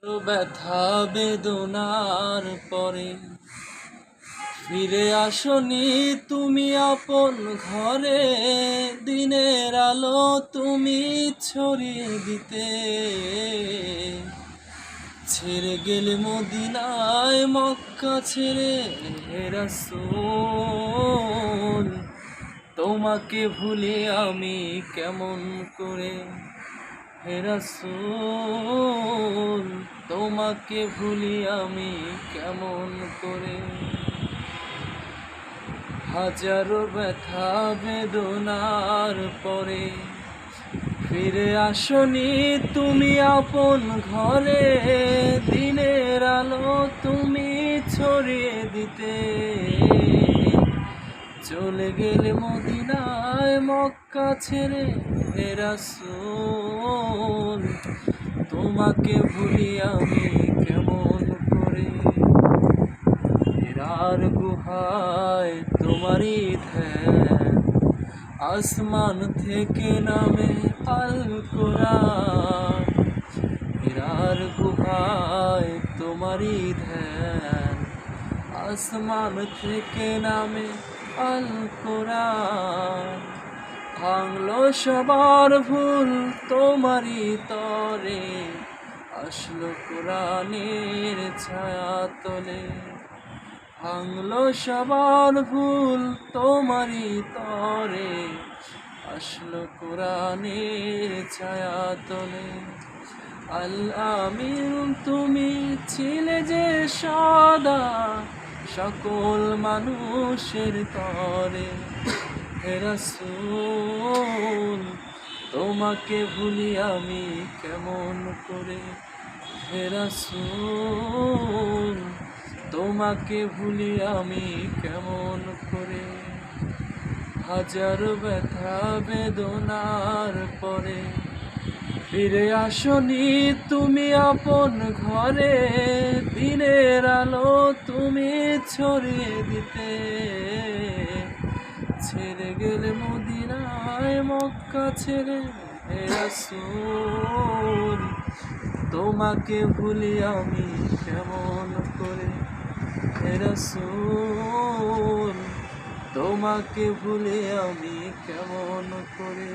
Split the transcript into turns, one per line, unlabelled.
ব্যথা বেদনার পরে ফিরে আসনি তুমি আপন ঘরে, দিনের আলো তুমি ছড়িয়ে দিতে। ছেড়ে গেলে মদিনায় মক্কা ছেড়ে হে রাসূল, তোমাকে ভুলে আমি কেমন করে। হে রাসূল, তোমাকে ভুলি আমি কেমন করে। হাজারো ব্যথা বেদনার পরে ফিরে আসনি তুমি আপন ঘরে, দিনের আলো তুমি ছড়িয়ে দিতে। চলে গেলে মদিনায় মক্কা ছেড়ে হে রাসূল, তোমাকে ভুলি আমি কেমন করে। হেরার গুহায় তোমারই ধ্যান, আসমান থেকে নামে আল কোরআন। হেরার গুহায় তোমারই ধ্যান, আসমান থেকে নামে আল কোরআন। ভাঙলো সবার ভুল তোমারই তরে, আসলো কোরআনের ছায়া তলে। ভাঙলো সবার ভুল তোমারই তরে, আসলো কোরআনের ছায়া তলে। আল আমিন তুমি ছিলে যে সদা সকল মানুষের তরে। হে রাসূল, তোমাকে ভুলি আমি কেমন করে। হে রাসূল, তোমাকে ভুলি আমি কেমন করে। হাজার ব্যথা বেদনার পরে ফিরে আসনি তুমি আপন ঘরে, দিনের আলো তুমি ছড়িয়ে দিতে। ছেড়ে গেলে মদিনায় মক্কা ছেড়ে হে রাসূল, তোমাকে ভুলি আমি কেমন করে। হে রাসূল, তোমাকে ভুলি আমি কেমন করে।